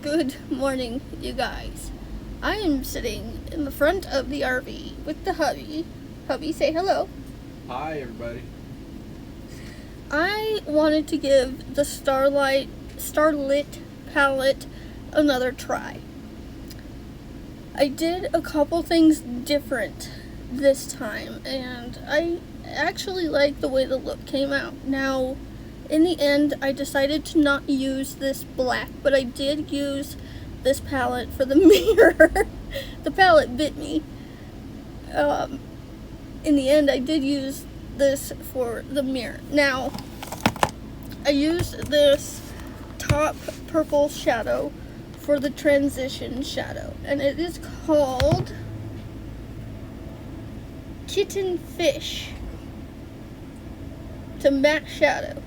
Good morning, you guys. I am sitting in the front of the RV with the hubby. Hubby, say hello. Hi, everybody. I wanted to give the starlit palette another try. I did a couple things different this time, and I actually like the way the look came out. Now, in the end, I decided to not use this black, but I did use this palette for the mirror. The palette bit me. In the end, I did use this for the mirror. Now, I used this top purple shadow for the transition shadow, and it is called Kitten Fish. It's a matte shadow.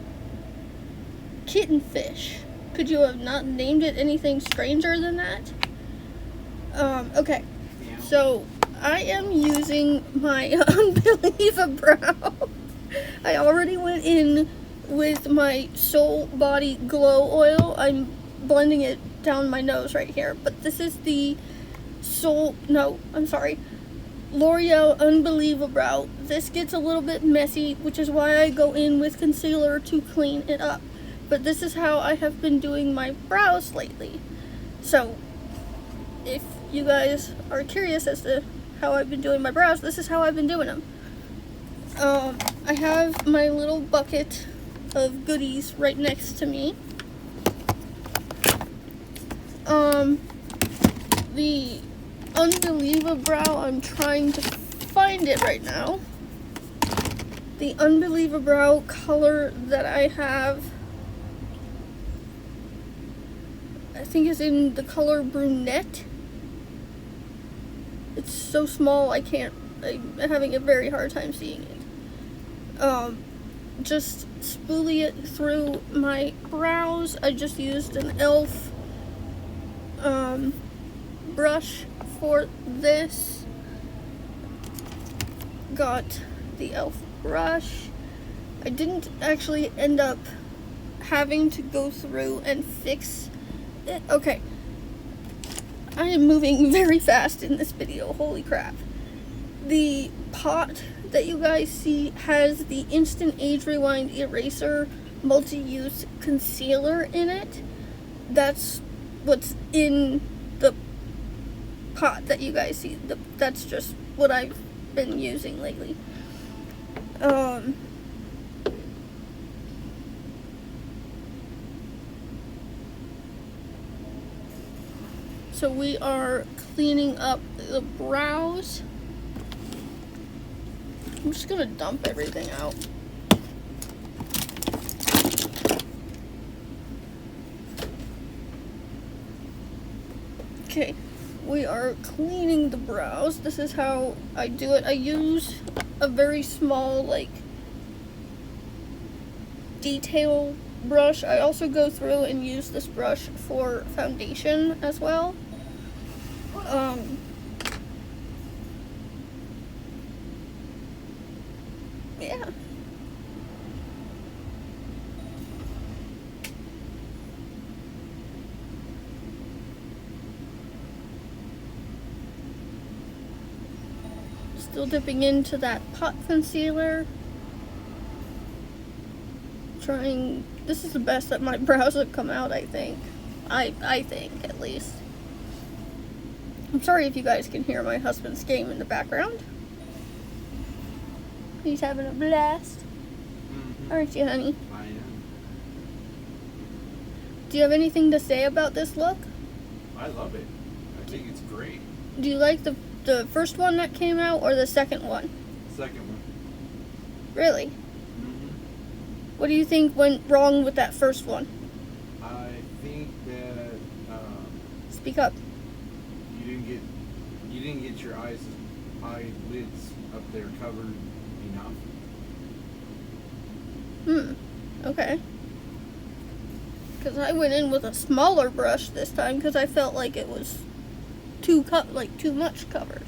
Kitten Fish. Could you have not named it anything stranger than that? Okay. Yeah. So, I am using my Unbelievable. I already went in with my Soul Body Glow Oil. I'm blending it down my nose right here. But this is the L'Oreal Unbelievable. This gets a little bit messy, which is why I go in with concealer to clean it up. But this is how I have been doing my brows lately. So, if you guys are curious as to how I've been doing my brows, this is how I've been doing them. I have my little bucket of goodies right next to me. The Unbelievable, I'm trying to find it right now. The Unbelievable color that I have, I think is in the color brunette. It's so small I'm having a very hard time seeing it. Just spoolie it through my brows. I just used an e.l.f. Brush for this. Got the e.l.f. brush. I didn't actually end up having to go through and fix it. Okay. I am moving very fast in this video. Holy crap. The pot that you guys see has the Instant Age Rewind Eraser multi-use concealer in it. That's what's in the pot that you guys see. That's just what I've been using lately. So we are cleaning up the brows. I'm just gonna dump everything out. Okay, we are cleaning the brows. This is how I do it. I use a very small, detail brush. I also go through and use this brush for foundation as well. Yeah. Still dipping into that pot concealer. This is the best that my brows have come out, I think. I think, at least. I'm sorry if you guys can hear my husband's game in the background. He's having a blast. Mm-hmm. Aren't you, honey? I am. Do you have anything to say about this look? I love it. I think it's great. Do you like the first one that came out or the second one? Second one. Really? Mm-hmm. What do you think went wrong with that first one? I think that Speak up. you didn't get your eyelids up there covered enough. Okay. Because I went in with a smaller brush this time because I felt like it was too much covered.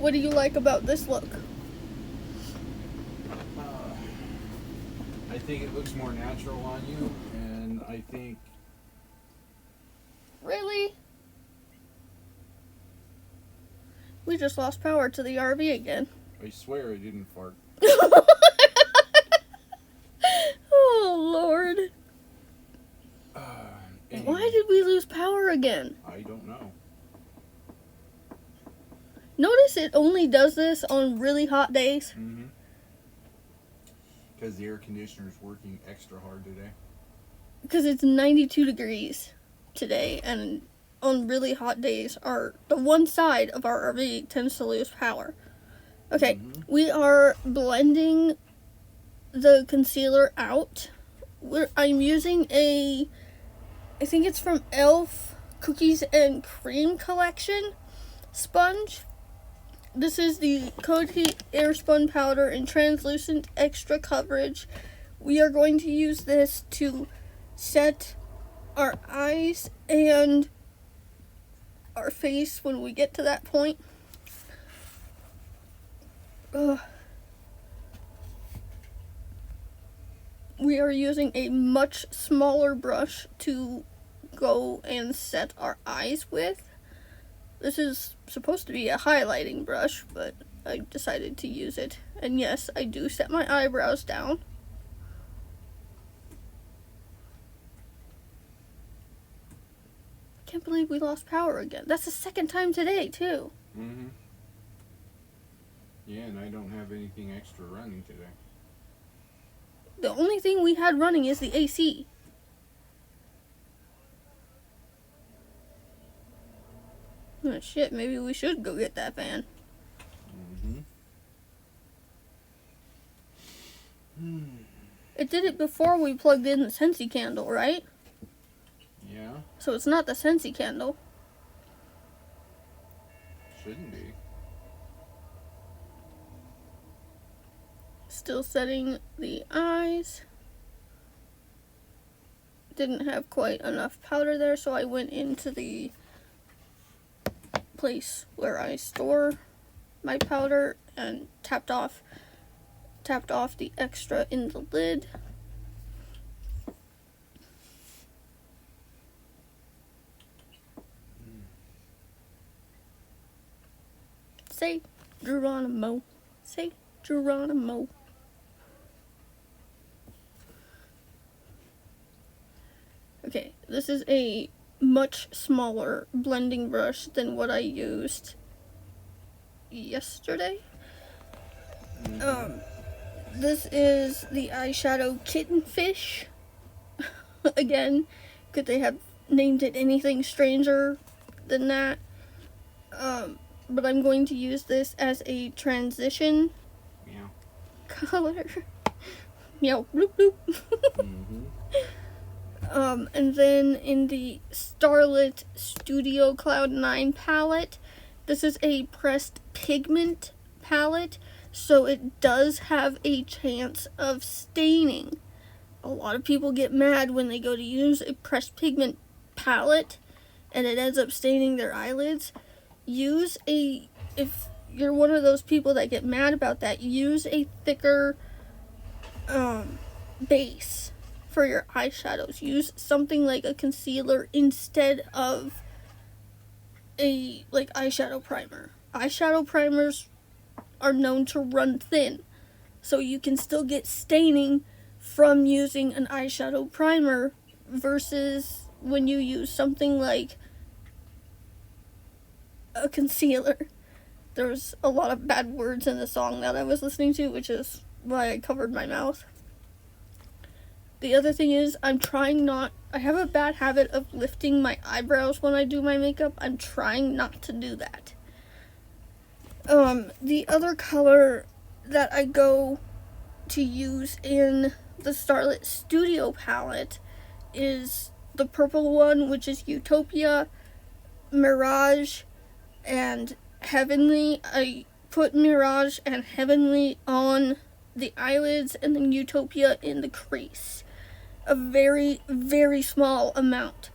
What do you like about this look? I think it looks more natural on you, and I think Really? We just lost power to the RV again. I swear I didn't fart. Oh, Lord. Anyway, Why did we lose power again? I don't know. Notice it only does this on really hot days. Mm-hmm. Because the air conditioner's working extra hard today. Because it's 92 degrees today, and on really hot days, the one side of our RV tends to lose power. Okay, we are blending the concealer out. I'm using I think it's from Elf Cookies and Cream Collection sponge. This is the Coty Airspun Powder in Translucent Extra Coverage. We are going to use this to set our eyes and our face when we get to that point. We are using a much smaller brush to go and set our eyes with. This is supposed to be a highlighting brush, but I decided to use it. And yes, I do set my eyebrows down. I can't believe we lost power again. That's the second time today, too. Mm-hmm. Yeah, and I don't have anything extra running today. The only thing we had running is the AC. Oh shit, maybe we should go get that fan. Mm-hmm. It did it before we plugged in the Scentsy candle, right? Yeah, So it's not the Scentsy candle. shouldn't be. Still setting the eyes. Didn't have quite enough powder there, so I went into the place where I store my powder and tapped off the extra in the lid. Say Geronimo. Say Geronimo. Okay, this is a much smaller blending brush than what I used yesterday. This is the eyeshadow Kitten Fish. Again, could they have named it anything stranger than that? But I'm going to use this as a transition Meow. color. Meow, bloop, bloop. And then in the Starlit Studio Cloud 9 palette, this is a pressed pigment palette, so it does have a chance of staining. A lot of people get mad when they go to use a pressed pigment palette and it ends up staining their eyelids. If you're one of those people that get mad about that, use a thicker base for your eyeshadows. Use something like a concealer instead of a eyeshadow primer. Eyeshadow primers are known to run thin, so you can still get staining from using an eyeshadow primer versus when you use something like a concealer. There's a lot of bad words in the song that I was listening to, which is why I covered my mouth. The other thing is, I have a bad habit of lifting my eyebrows when I do my makeup. I'm trying not to do that. The other color that I go to use in the Starlit Studio palette is the purple one, which is Utopia, Mirage, and Heavenly. I put Mirage and Heavenly on the eyelids and then Utopia in the crease. A very, very small amount.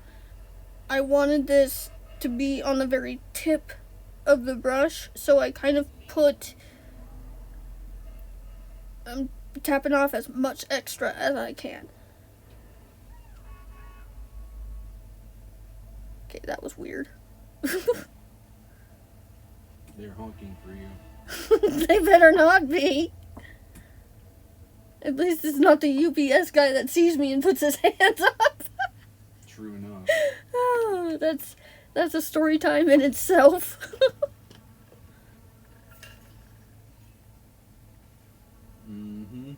I wanted this to be on the very tip of the brush, so I kind of put, I'm tapping off as much extra as I can. Okay, that was weird. They're honking for you. They better not be. At least it's not the UPS guy that sees me and puts his hands up. True enough. Oh, that's a story time in itself. Mm-hmm.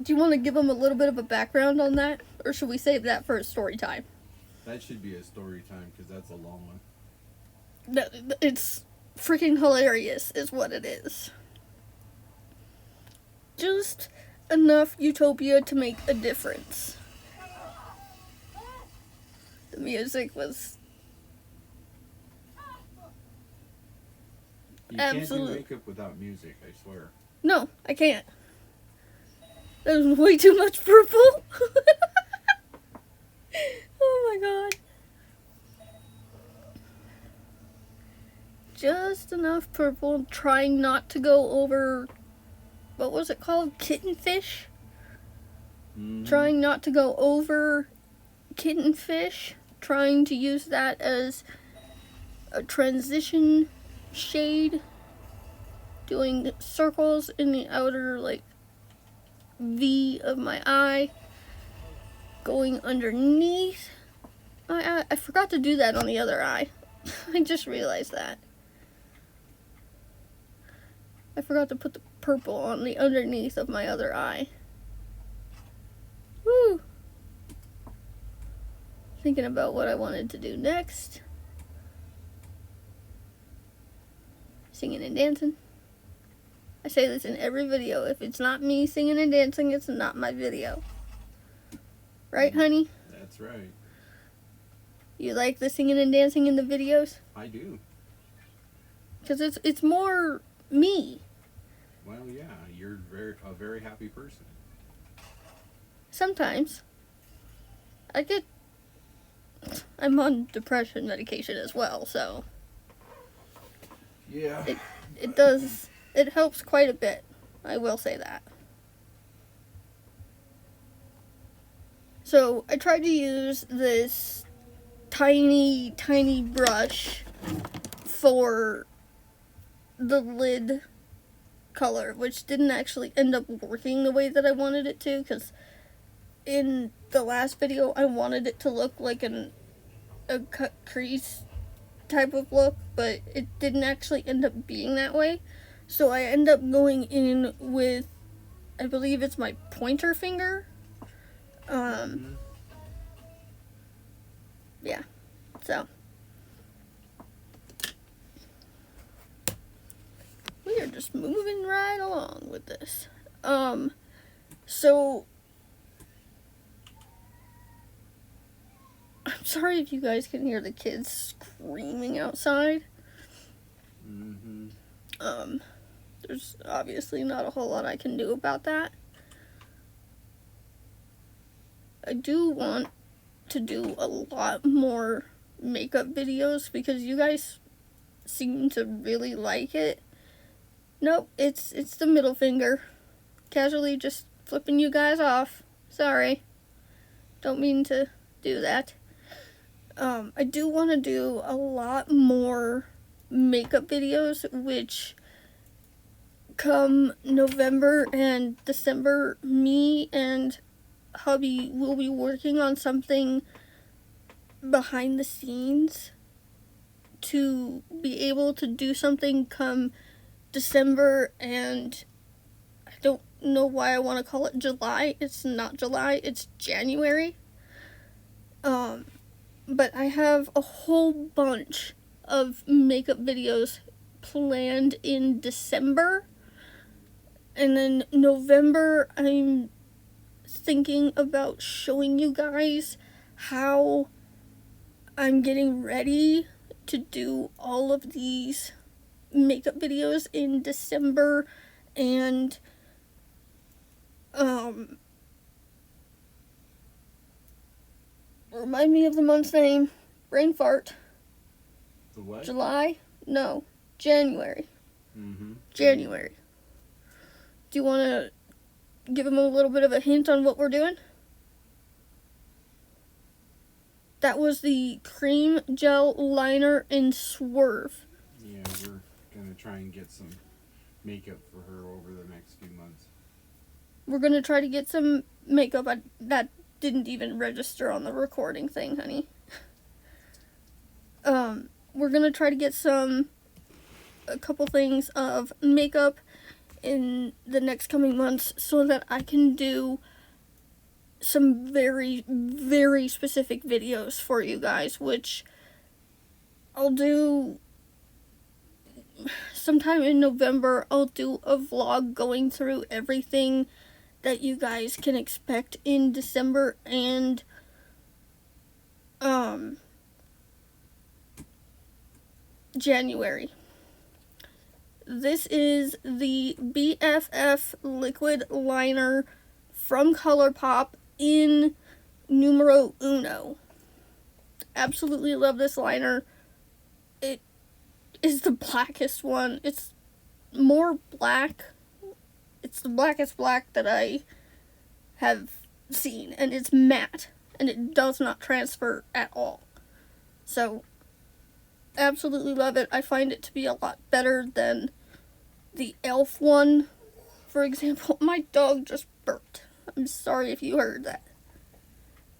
Do you want to give them a little bit of a background on that? Or should we save that for a story time? That should be a story time because that's a long one. It's freaking hilarious is what it is. Just enough utopia to make a difference. The music was You absolutely. can't do makeup without music, I swear. No, I can't. That was way too much purple. Oh my god. Just enough purple, trying not to go over, what was it called? Kittenfish? Mm-hmm. Trying not to go over kittenfish. Trying to use that as a transition shade. Doing circles in the outer, like, V of my eye. Going underneath my eye. I forgot to do that on the other eye. I just realized that. I forgot to put the purple on the underneath of my other eye. Woo! Thinking about what I wanted to do next. Singing and dancing. I say this in every video. If it's not me singing and dancing, it's not my video. Right, honey? That's right. You like the singing and dancing in the videos? I do. Because it's more me. Well, yeah, you're a very happy person. Sometimes. I'm on depression medication as well, so Yeah. it helps quite a bit. I will say that. So I tried to use this tiny brush for the lid color, which didn't actually end up working the way that I wanted it to, because in the last video I wanted it to look like a cut crease type of look, but it didn't actually end up being that way. So I end up going in with, I believe it's my pointer finger. Yeah, so we are just moving right along with this. So I'm sorry if you guys can hear the kids screaming outside. Mm-hmm. There's obviously not a whole lot I can do about that. I do want to do a lot more makeup videos because you guys seem to really like it. Nope, it's the middle finger. Casually just flipping you guys off. Sorry. Don't mean to do that. I do want to do a lot more makeup videos, which come November and December, me and hubby will be working on something behind the scenes to be able to do something come December, and I don't know why I want to call it July. It's not July, it's January. But I have a whole bunch of makeup videos planned in December. And then November, I'm thinking about showing you guys how I'm getting ready to do all of these makeup videos in December, and remind me of the month's name. Brain fart. The what? July? No, January. Mm-hmm. January. Do you want to give him a little bit of a hint on what we're doing? That was the cream gel liner in Swerve. Yeah, we're gonna try and get some makeup for her over the next few months. We're going to try to get some makeup. That didn't even register on the recording thing, honey. We're going to try to get a couple things of makeup in the next coming months so that I can do some very, very specific videos for you guys, which I'll do sometime in November. I'll do a vlog going through everything that you guys can expect in December and January. This is the BFF liquid liner from ColourPop in numero uno. Absolutely love this liner. It is the blackest one. It's more black. It's the blackest black that I have seen, and it's matte, and it does not transfer at all. So, absolutely love it. I find it to be a lot better than the e.l.f. one. For example, my dog just burped. I'm sorry if you heard that.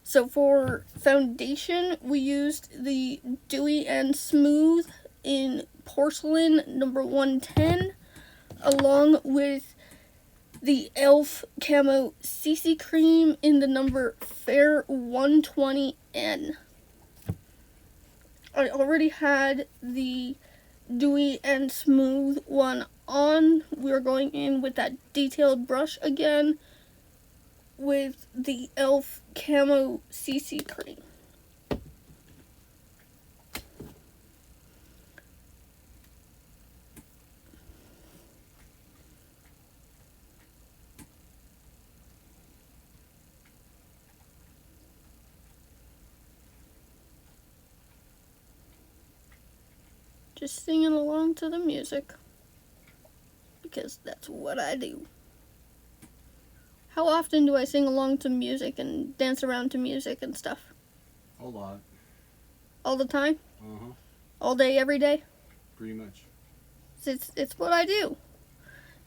So for foundation, we used the Dewy and Smooth in Porcelain number 110, along with the e.l.f. Camo CC Cream in the number Fair 120N. I already had the Dewy and Smooth one on. We're going in with that detailed brush again with the e.l.f. Camo CC Cream. Just singing along to the music, because that's what I do. How often do I sing along to music and dance around to music and stuff? A lot. All the time? Uh-huh. All day, every day? Pretty much. It's what I do.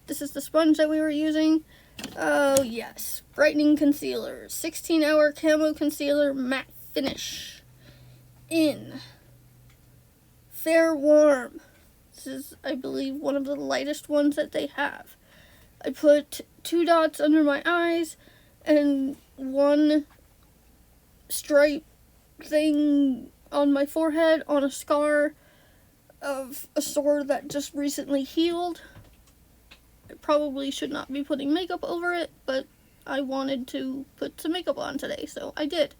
This is the sponge that we were using. Oh, yes. Brightening Concealer. 16-hour Camo Concealer Matte Finish. In Fair Warm. This is, I believe, one of the lightest ones that they have. I put 2 dots under my eyes and 1 stripe thing on my forehead on a scar of a sore that just recently healed. I probably should not be putting makeup over it, but I wanted to put some makeup on today, so I did.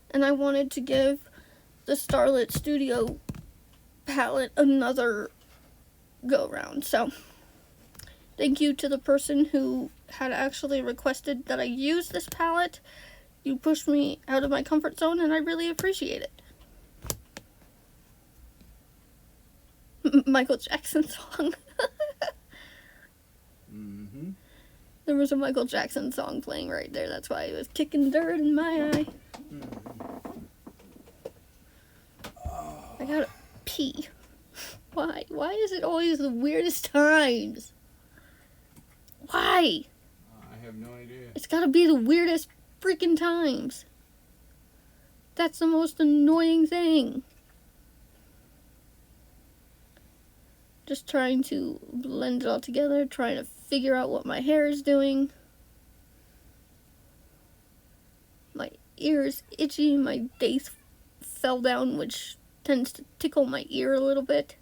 And I wanted to give the Starlit Studio palette another go round, so thank you to the person who had actually requested that I use this palette. You pushed me out of my comfort zone, and I really appreciate it. Michael Jackson song. Mm-hmm. There was a Michael Jackson song playing right there. That's why it was kicking dirt in my eye. I gotta pee. Why? Why is it always the weirdest times? Why? I have no idea. It's gotta be the weirdest freaking times. That's the most annoying thing. Just trying to blend it all together, trying to figure out what my hair is doing. My ear is itchy, my daith fell down, which tends to tickle my ear a little bit.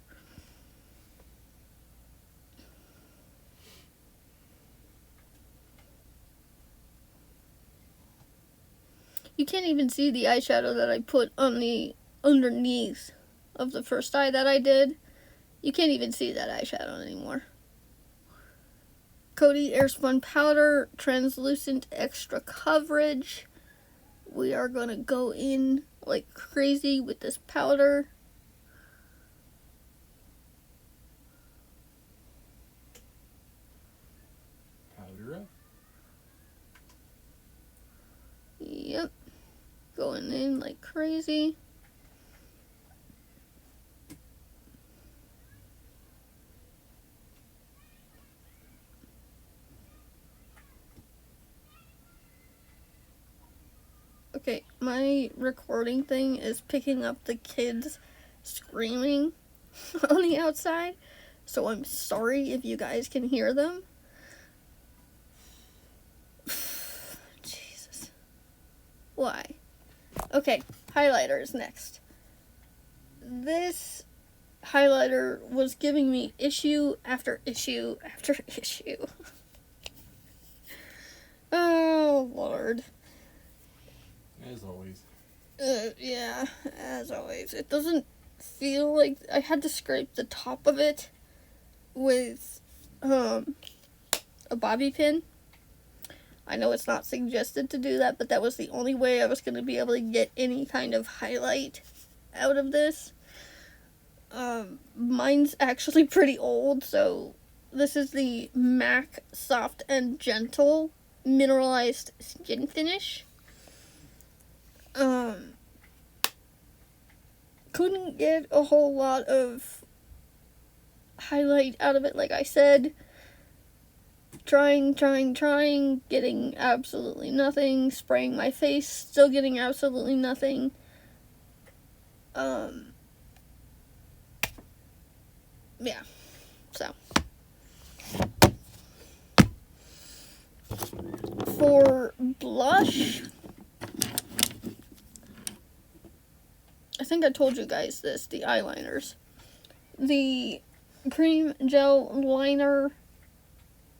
You can't even see the eyeshadow that I put on the underneath of the first eye that I did. You can't even see that eyeshadow anymore. Coty Airspun Powder, Translucent Extra Coverage. We are going to go in like crazy with this powder. going in like crazy. Okay, my recording thing is picking up the kids screaming on the outside, so I'm sorry if you guys can hear them. Jesus. Why? Okay, highlighters next. This highlighter was giving me issue after issue after issue. Oh, Lord. As always. Yeah, as always. It doesn't feel like... I had to scrape the top of it with a bobby pin. I know it's not suggested to do that, but that was the only way I was going to be able to get any kind of highlight out of this. Mine's actually pretty old, so this is the MAC Soft and Gentle Mineralized Skin Finish. Couldn't get a whole lot of highlight out of it, like I said. Trying, getting absolutely nothing. Spraying my face, still getting absolutely nothing. Yeah, so. For blush, I think I told you guys this, the eyeliners. The cream gel liner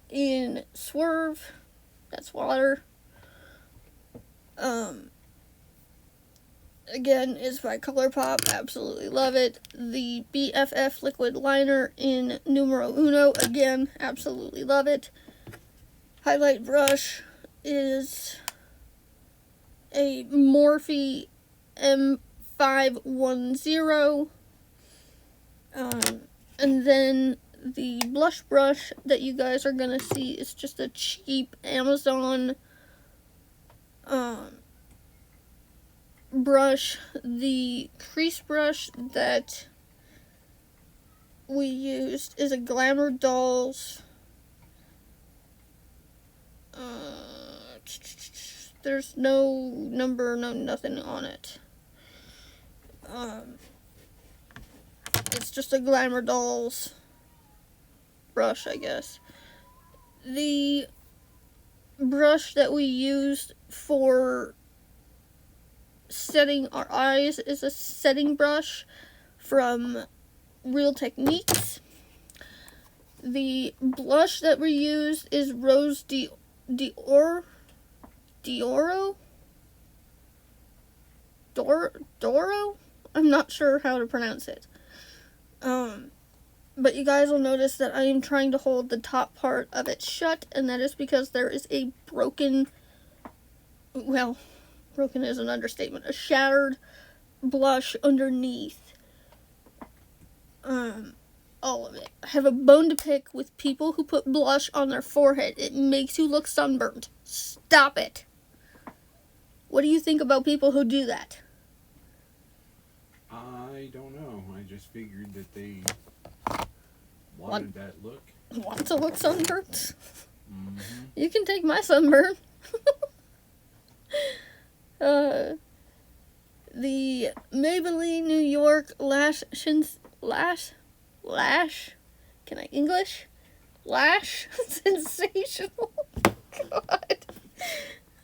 in Swerve, that's water. Again, is by ColourPop, absolutely love it. The BFF liquid liner in Numero Uno, again, absolutely love it. Highlight brush is a Morphe M510. And then the blush brush that you guys are gonna see is just a cheap Amazon brush. The crease brush that we used is a Glamour Dolls. There's no number, no nothing on it. It's just a Glamour Dolls brush, I guess. The brush that we used for setting our eyes is a setting brush from Real Techniques. The blush that we used is Rose Dioro? I'm not sure how to pronounce it. But you guys will notice that I am trying to hold the top part of it shut, and that is because there is a broken is an understatement, a shattered blush underneath all of it. I have a bone to pick with people who put blush on their forehead. It makes you look sunburned. Stop it. What do you think about people who do that? I don't know. I just figured that they wanted that look. Want to look sunburned? Mm-hmm. You can take my sunburn. The Maybelline New York Lash, can I English? Lash Sensational. God.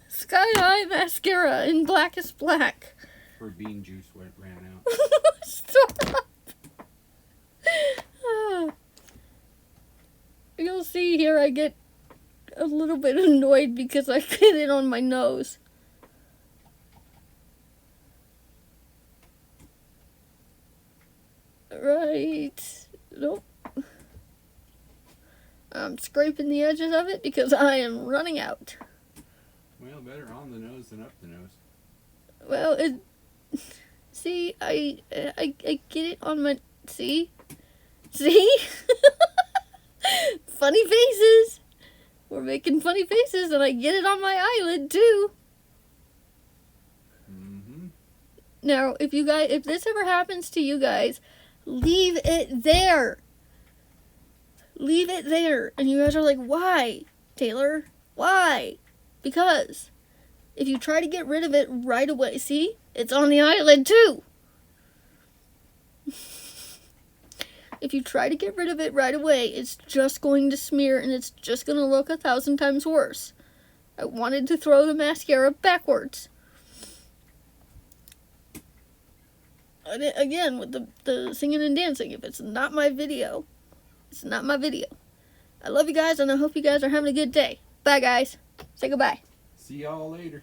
Sky High Mascara in Blackest Black. Her bean juice ran out. Stop. You'll see here I get a little bit annoyed because I get it on my nose. Right. Nope. I'm scraping the edges of it because I am running out. Well, better on the nose than up the nose. Well, see, I get it on my, see? Funny faces. We're making funny faces and I get it on my eyelid too. Mm-hmm. Now, if this ever happens to you guys, leave it there. Leave it there. And you guys are like, why, Taylor? Why? Because if you try to get rid of it right away, see? It's on the eyelid too. If you try to get rid of it right away, it's just going to smear and it's just going to look 1,000 times worse. I wanted to throw the mascara backwards. And again, with the singing and dancing, if it's not my video, it's not my video. I love you guys, and I hope you guys are having a good day. Bye, guys. Say goodbye. See y'all later.